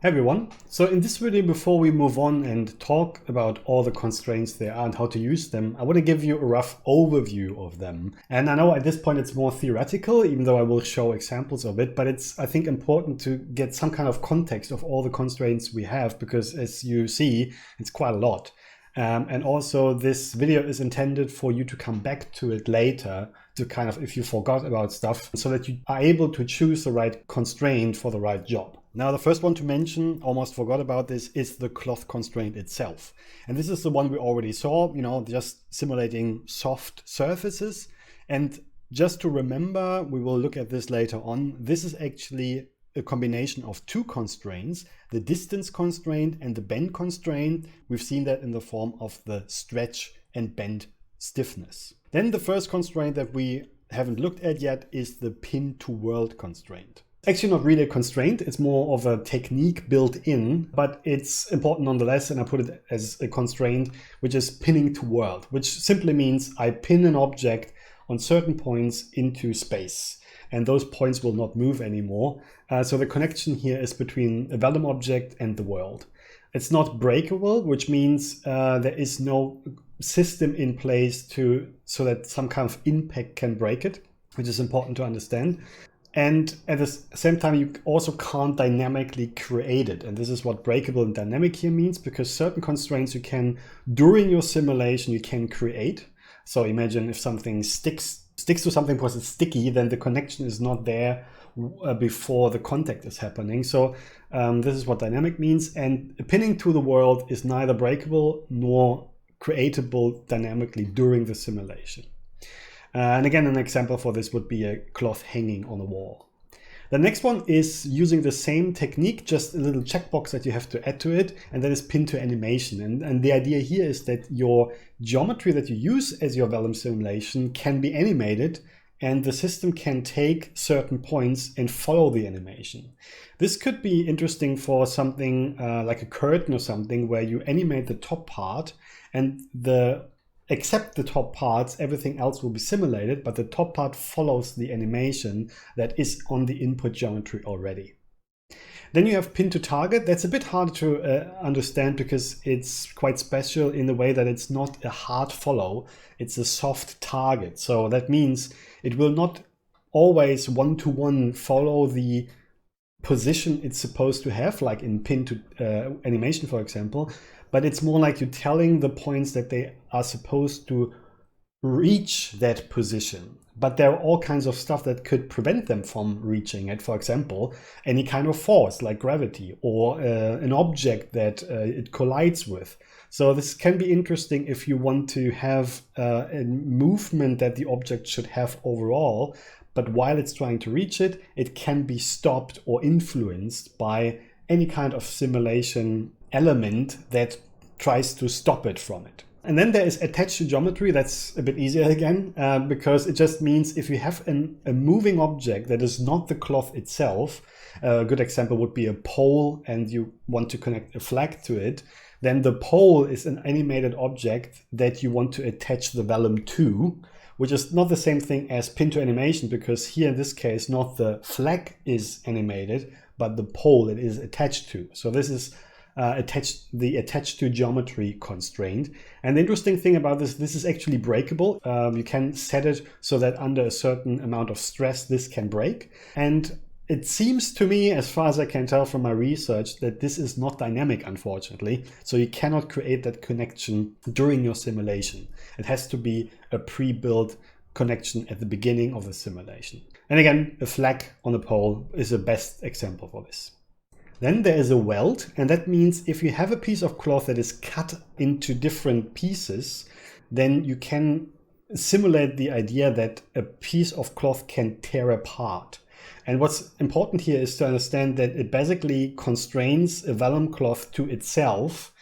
Hey everyone. So in this video, before we move on and talk about all the constraints there are and how to use them, I want to give you a rough overview of them. And I know at this point it's more theoretical, even though I will show examples of it, but it's, I think, important to get some kind of context of all the constraints we have, because as you see, it's quite a lot. And also this video is intended for you to come back to it later to kind of, if you forgot about stuff, so that you are able to choose the right constraint for the right job. Now, the first one to mention, almost forgot about this, is the cloth constraint itself. And this is the one we already saw, just simulating soft surfaces. And just to remember, we will look at this later on, this is actually a combination of two constraints, the distance constraint and the bend constraint. We've seen that in the form of the stretch and bend stiffness. Then the first constraint that we haven't looked at yet is the pin to world constraint. Actually not really a constraint, it's more of a technique built in, but it's important nonetheless, and I put it as a constraint, which is pinning to world, which simply means I pin an object on certain points into space, and those points will not move anymore. So the connection here is between a Vellum object and the world. It's not breakable, which means there is no system in place so that some kind of impact can break it, which is important to understand. And at the same time, you also can't dynamically create it. And this is what breakable and dynamic here means, because certain constraints you can, during your simulation, you can create. So imagine if something sticks to something because it's sticky, then the connection is not there before the contact is happening. So this is what dynamic means. And pinning to the world is neither breakable nor creatable dynamically during the simulation. And again, an example for this would be a cloth hanging on a wall. The next one is using the same technique, just a little checkbox that you have to add to it, and that is pin to animation. And the idea here is that your geometry that you use as your Vellum simulation can be animated, and the system can take certain points and follow the animation. This could be interesting for something like a curtain or something, where you animate the top part and except the top parts, everything else will be simulated, but the top part follows the animation that is on the input geometry already. Then you have pin to target. That's a bit hard to understand because it's quite special in the way that it's not a hard follow, it's a soft target. So that means it will not always one-to-one follow the position it's supposed to have, like in pin to animation, for example, but it's more like you're telling the points that they are supposed to reach that position. But there are all kinds of stuff that could prevent them from reaching it. For example, any kind of force like gravity, or an object that it collides with. So this can be interesting if you want to have a movement that the object should have overall, but while it's trying to reach it, it can be stopped or influenced by any kind of simulation element that tries to stop it from it. And then there is attached to geometry. That's a bit easier again, because it just means if you have a moving object that is not the cloth itself, a good example would be a pole, and you want to connect a flag to it, then the pole is an animated object that you want to attach the Vellum to, which is not the same thing as pin to animation, because here in this case, not the flag is animated, but the pole it is attached to. So this is the attached to geometry constraint. And the interesting thing about this is actually breakable. You can set it so that under a certain amount of stress, this can break. And it seems to me, as far as I can tell from my research, that this is not dynamic, unfortunately. So you cannot create that connection during your simulation. It has to be a pre-built connection at the beginning of the simulation. And again, a flag on a pole is the best example for this. Then there is a weld, and that means if you have a piece of cloth that is cut into different pieces, then you can simulate the idea that a piece of cloth can tear apart. And what's important here is to understand that it basically constrains a Vellum cloth to itself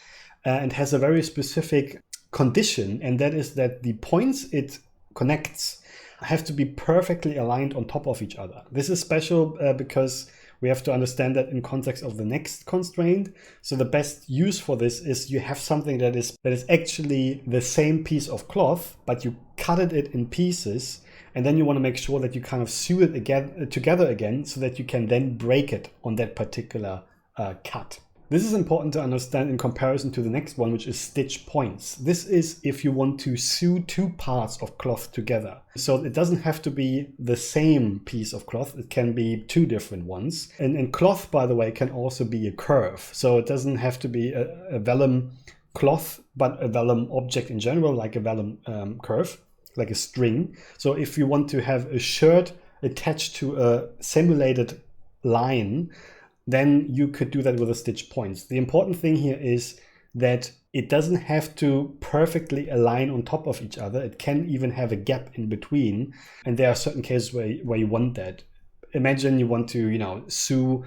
and has a very specific condition, and that is that the points it connects have to be perfectly aligned on top of each other. This is special because we have to understand that in context of the next constraint. So the best use for this is you have something that is actually the same piece of cloth, but you cut it in pieces, and then you want to make sure that you kind of sew it together again so that you can then break it on that particular cut. This is important to understand in comparison to the next one, which is stitch points. This is if you want to sew two parts of cloth together. So it doesn't have to be the same piece of cloth. It can be two different ones. And cloth, by the way, can also be a curve. So it doesn't have to be a vellum cloth, but a vellum object in general, like a vellum curve, like a string. So if you want to have a shirt attached to a simulated line, then you could do that with the stitch points. The important thing here is that it doesn't have to perfectly align on top of each other. It can even have a gap in between. And there are certain cases where you want that. Imagine you want to, sew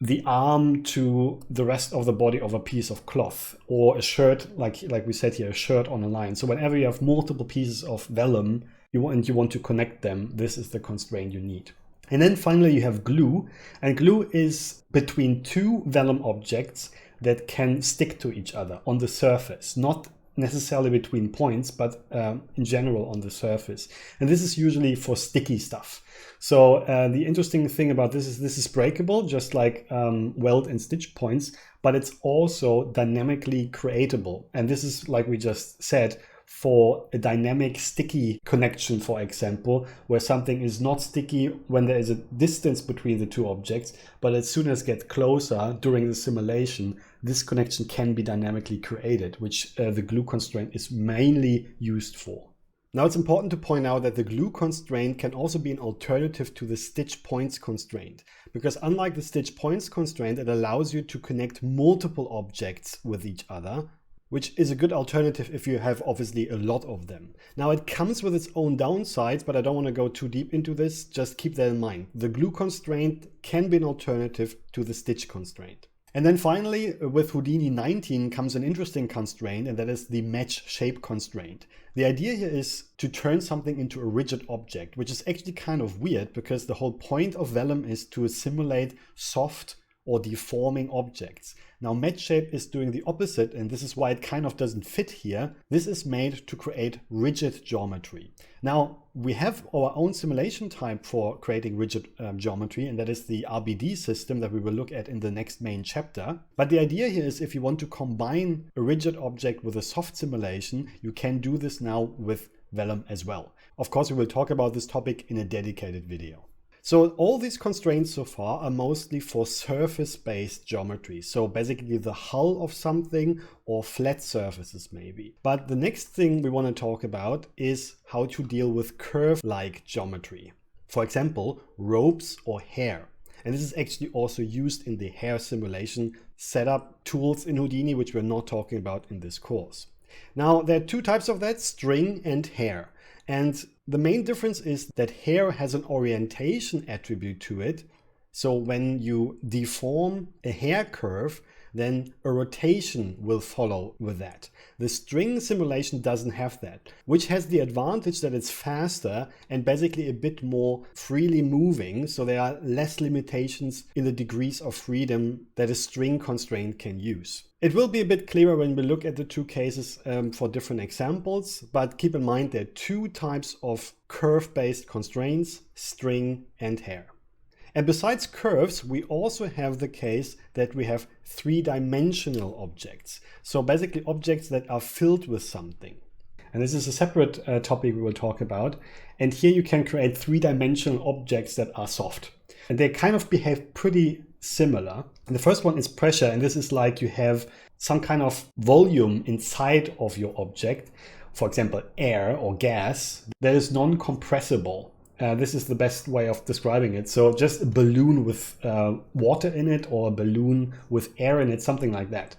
the arm to the rest of the body of a piece of cloth, or a shirt, like we said here, a shirt on a line. So whenever you have multiple pieces of vellum, you want to connect them, this is the constraint you need. And then finally you have glue, and glue is between two vellum objects that can stick to each other on the surface, not necessarily between points, but in general on the surface. And this is usually for sticky stuff. So the interesting thing about this is breakable, just like weld and stitch points, but it's also dynamically creatable. And this is, like we just said, for a dynamic sticky connection, for example, where something is not sticky when there is a distance between the two objects, but as soon as it gets closer during the simulation, this connection can be dynamically created, which the glue constraint is mainly used for. Now it's important to point out that the glue constraint can also be an alternative to the stitch points constraint, because unlike the stitch points constraint, it allows you to connect multiple objects with each other, which is a good alternative if you have obviously a lot of them. Now it comes with its own downsides, but I don't want to go too deep into this. Just keep that in mind. The glue constraint can be an alternative to the stitch constraint. And then finally, with Houdini 19 comes an interesting constraint, and that is the match shape constraint. The idea here is to turn something into a rigid object, which is actually kind of weird because the whole point of Vellum is to simulate soft or deforming objects. Now match shape is doing the opposite, and this is why it kind of doesn't fit here. This is made to create rigid geometry. Now we have our own simulation type for creating rigid geometry, and that is the RBD system that we will look at in the next main chapter. But the idea here is if you want to combine a rigid object with a soft simulation, you can do this now with Vellum as well. Of course, we will talk about this topic in a dedicated video. So all these constraints so far are mostly for surface-based geometry. So basically the hull of something or flat surfaces maybe. But the next thing we want to talk about is how to deal with curve-like geometry. For example, ropes or hair. And this is actually also used in the hair simulation setup tools in Houdini, which we're not talking about in this course. Now there are two types of that, string and hair. And the main difference is that hair has an orientation attribute to it. So when you deform a hair curve, then a rotation will follow with that. The string simulation doesn't have that, which has the advantage that it's faster and basically a bit more freely moving. So there are less limitations in the degrees of freedom that a string constraint can use. It will be a bit clearer when we look at the two cases for different examples, but keep in mind there are two types of curve-based constraints, string and hair. And besides curves, we also have the case that we have three-dimensional objects. So basically objects that are filled with something. And this is a separate topic we will talk about. And here you can create three-dimensional objects that are soft. And they kind of behave pretty similar. And the first one is pressure, and this is like you have some kind of volume inside of your object. For example, air or gas that is non-compressible. This is the best way of describing it. So just a balloon with water in it, or a balloon with air in it, something like that.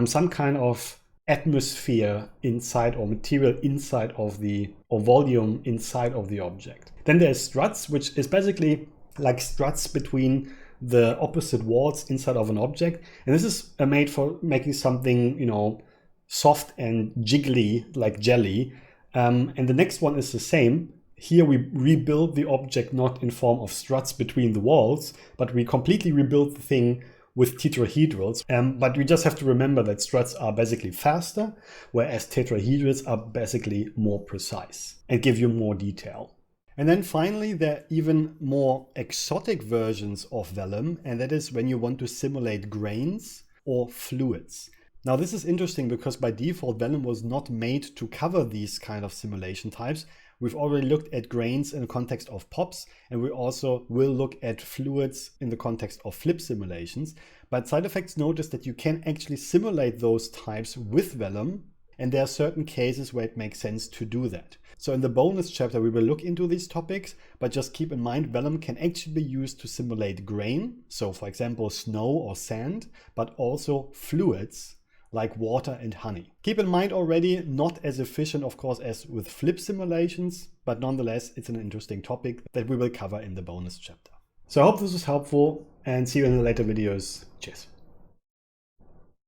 Some kind of atmosphere inside, or material inside of or volume inside of the object. Then there's struts, which is basically like struts between the opposite walls inside of an object. And this is made for making something, soft and jiggly, like jelly. And the next one is the same. Here we rebuild the object not in form of struts between the walls, but we completely rebuild the thing with tetrahedrals. But we just have to remember that struts are basically faster, whereas tetrahedrals are basically more precise and give you more detail. And then finally, there are even more exotic versions of Vellum, and that is when you want to simulate grains or fluids. Now this is interesting because by default Vellum was not made to cover these kind of simulation types. We've already looked at grains in the context of pops, and we also will look at fluids in the context of flip simulations. But side effects notice that you can actually simulate those types with Vellum, and there are certain cases where it makes sense to do that. So in the bonus chapter we will look into these topics, but just keep in mind Vellum can actually be used to simulate grain, so for example snow or sand, but also fluids like water and honey. Keep in mind already, not as efficient of course as with flip simulations, but nonetheless it's an interesting topic that we will cover in the bonus chapter. So I hope this was helpful and see you in the later videos. Cheers.